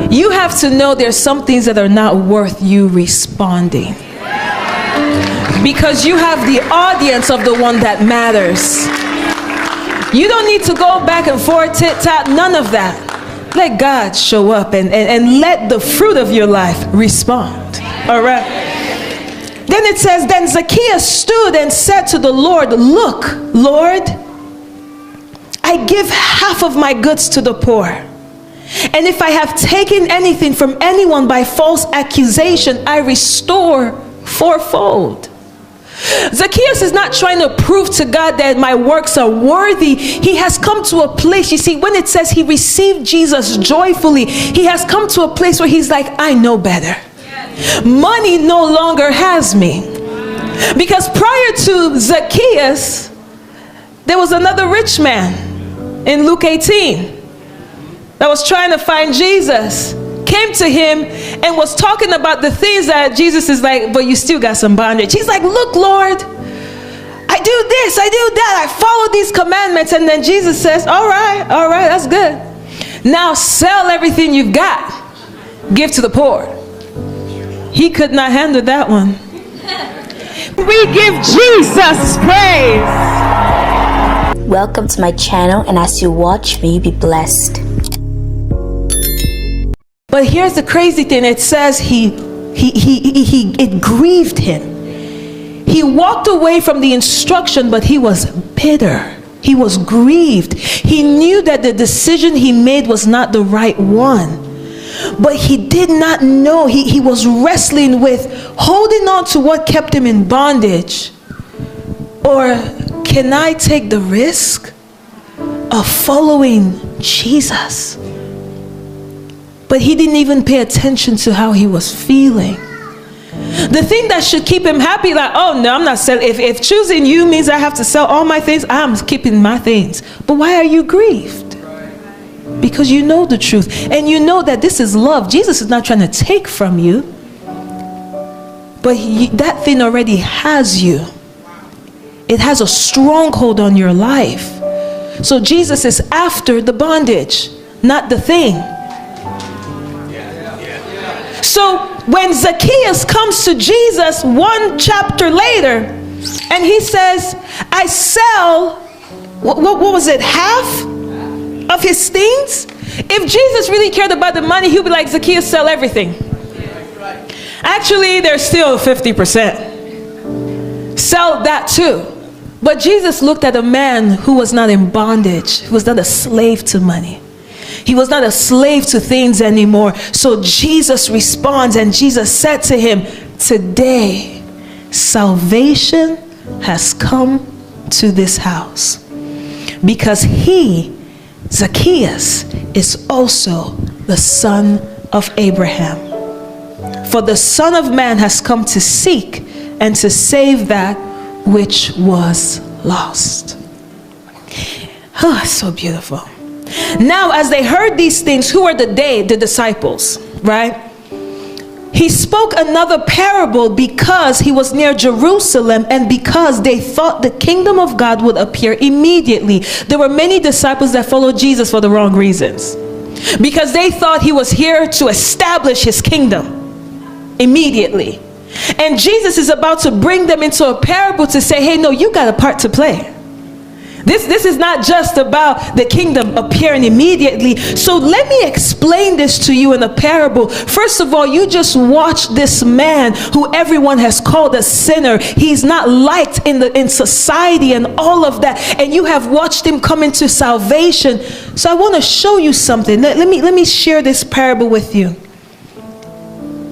you have to know there's some things that are not worth you responding. Because you have the audience of the one that matters. You don't need to go back and forth, tit-tat, none of that. Let God show up and let the fruit of your life respond. All right? Then it says, then Zacchaeus stood and said to the Lord, look, Lord, I give half of my goods to the poor. And if I have taken anything from anyone by false accusation, I restore fourfold. Zacchaeus is not trying to prove to God that my works are worthy. He has come to a place, you see, when it says he received Jesus joyfully, he has come to a place where he's like, I know better. Money no longer has me. Because prior to Zacchaeus, there was another rich man in Luke 18 that was trying to find Jesus. Came to him and was talking about the things that Jesus is like, but you still got some bondage. He's like, look, Lord, I do this, I do that, I follow these commandments. And then Jesus says, all right, that's good. Now sell everything you've got, give to the poor. He could not handle that one. We give Jesus praise. Welcome to my channel, and as you watch me, be blessed. But here's the crazy thing. It says it grieved him. He walked away from the instruction, but he was bitter. He was grieved. He knew that the decision he made was not the right one. But he did not know. He was wrestling with holding on to what kept him in bondage. Or can I take the risk of following Jesus? But he didn't even pay attention to how he was feeling. The thing that should keep him happy, like, oh no, I'm not selling. If choosing you means I have to sell all my things, I'm keeping my things. But why are you grieved? Because you know the truth. And you know that this is love. Jesus is not trying to take from you. But that thing already has you. It has a stronghold on your life. So Jesus is after the bondage, not the thing. So when Zacchaeus comes to Jesus one chapter later, and he says, I sell, what was it, half of his things? If Jesus really cared about the money, he'll be like, Zacchaeus, sell everything. Actually, there's still 50%. Sell that too. But Jesus looked at a man who was not in bondage, who was not a slave to money. He was not a slave to things anymore. So Jesus responds, and Jesus said to him, today salvation has come to this house, because he, Zacchaeus, is also the son of Abraham. For the Son of Man has come to seek and to save that which was lost. Oh, so beautiful. Now, as they heard these things, who are the disciples, right? He spoke another parable because he was near Jerusalem and because they thought the kingdom of God would appear immediately. There were many disciples that followed Jesus for the wrong reasons, because they thought he was here to establish his kingdom immediately. And Jesus is about to bring them into a parable to say, hey, no, you got a part to play. This is not just about the kingdom appearing immediately. So let me explain this to you in a parable. First of all, you just watch this man who everyone has called a sinner. He's not liked in society and all of that. And you have watched him come into salvation. So I want to show you something. Let me share this parable with you.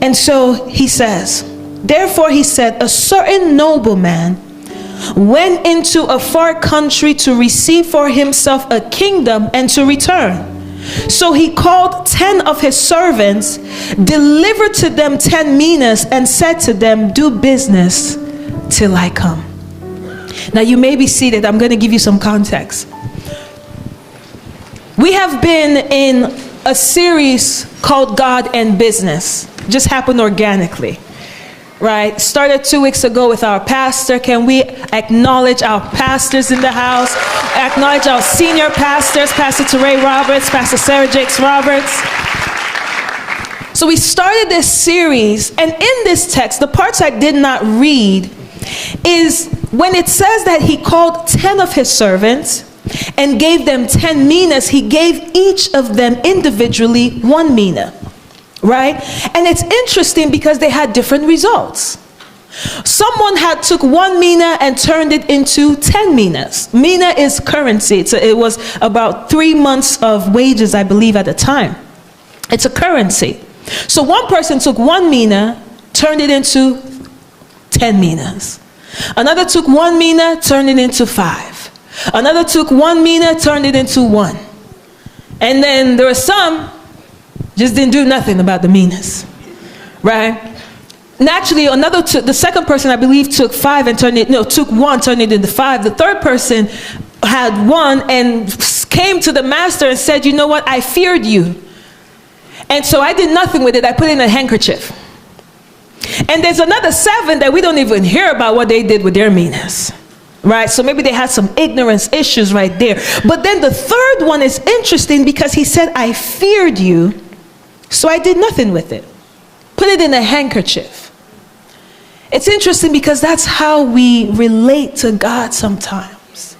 And so he says, therefore he said, a certain nobleman went into a far country to receive for himself a kingdom and to return. So he called 10 of his servants, delivered to them 10 minas, and said to them, do business till I come. Now you may be seated. I'm going to give you some context. We have been in a series called God and Business. Just happened organically. Right? Started 2 weeks ago with our pastor. Can we acknowledge our pastors in the house? Acknowledge our senior pastors, Pastor Teray Roberts, Pastor Sarah Jakes Roberts. So we started this series, and in this text, the parts I did not read is when it says that he called 10 of his servants and gave them 10 minas, he gave each of them individually 1 mina, right? And it's interesting because they had different results. Someone had took 1 mina and turned it into 10 minas. Mina is currency. It was about 3 months of wages, I believe, at the time. It's a currency. So one person took 1 mina, turned it into 10 minas. Another took 1 mina, turned it into 5. Another took 1 mina, turned it into 1. And then there were some just didn't do nothing about the minas, right? Naturally, the second person, I believe, took 5 and took 1, turned it into 5. The third person had 1 and came to the master and said, you know what, I feared you. And so I did nothing with it. I put it in a handkerchief. And there's another 7 that we don't even hear about what they did with their minas, right? So maybe they had some ignorance issues right there. But then the third one is interesting because he said, I feared you, so I did nothing with it. Put it in a handkerchief. It's interesting because that's how we relate to God sometimes.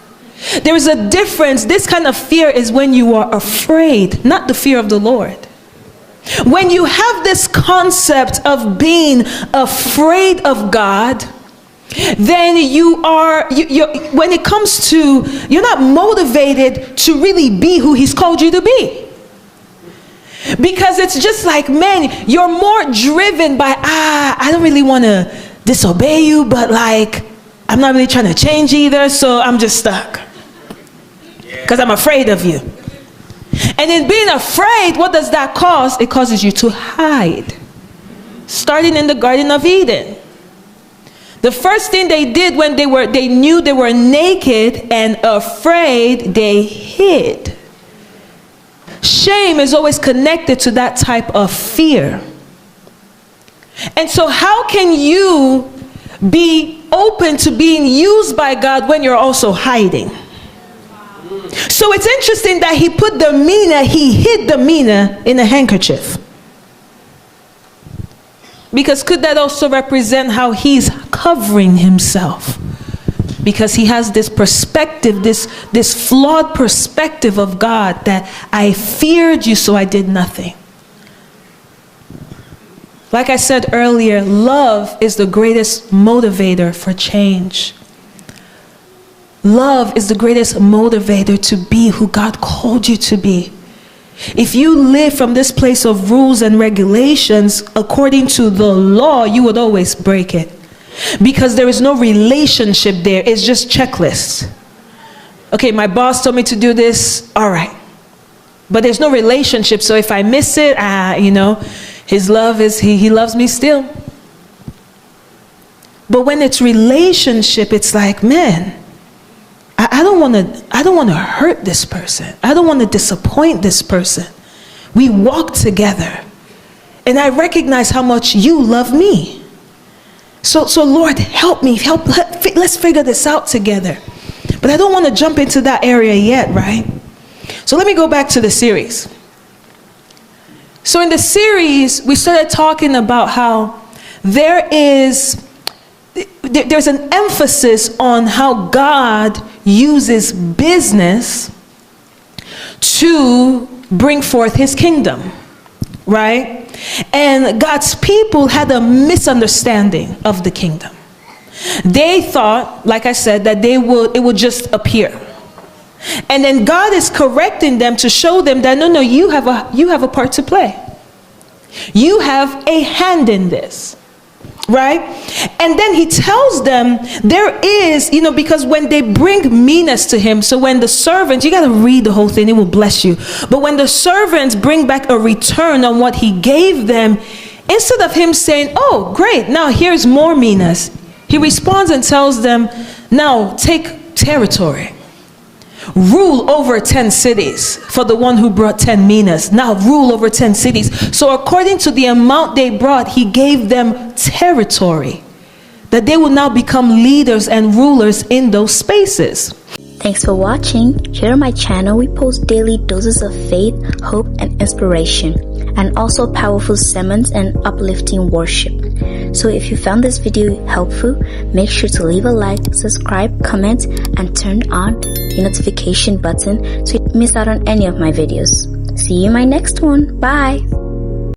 There is a difference. This kind of fear is when you are afraid, not the fear of the Lord. When you have this concept of being afraid of God, then when it comes to, you're not motivated to really be who he's called you to be. Because it's just like, man, you're more driven by, I don't really want to disobey you, but like, I'm not really trying to change either, so I'm just stuck. Because I'm afraid of you. And in being afraid, what does that cause? It causes you to hide. Starting in the Garden of Eden. The first thing they did when they knew they were naked and afraid, they hid. Shame is always connected to that type of fear. And so how can you be open to being used by God when you're also hiding? So it's interesting that he put the mina, he hid the mina in a handkerchief. Because could that also represent how he's covering himself? Because he has this perspective, this flawed perspective of God that I feared you, so I did nothing. Like I said earlier, love is the greatest motivator for change. Love is the greatest motivator to be who God called you to be. If you live from this place of rules and regulations according to the law, you would always break it. Because there is no relationship there. It's just checklists. Okay, my boss told me to do this. All right. But there's no relationship. So if I miss it, his love is, he loves me still. But when it's relationship, it's like, man, I don't want to hurt this person. I don't want to disappoint this person. We walk together. And I recognize how much you love me. So Lord, help me. Let's figure this out together. But I don't want to jump into that area yet, right? So let me go back to the series. So in the series, we started talking about how there's an emphasis on how God uses business to bring forth his kingdom, right? And God's people had a misunderstanding of the kingdom. They thought, like I said, that it would just appear. And then God is correcting them to show them that no, you have a part to play. You have a hand in this. Right? And then he tells them there is, because when they bring minas to him, so when the servants, you got to read the whole thing, it will bless you. But when the servants bring back a return on what he gave them, instead of him saying, oh, great, now here's more minas, he responds and tells them, now take territory. Rule over 10 cities for the one who brought 10 minas. Now rule over 10 cities. So according to the amount they brought, he gave them territory. That they will now become leaders and rulers in those spaces. Thanks for watching. Here on my channel, we post daily doses of faith, hope, and inspiration. and also powerful sermons and uplifting worship. So if you found this video helpful, make sure to leave a like, subscribe, comment, and turn on the notification button so you don't miss out on any of my videos. See you in my next one. Bye!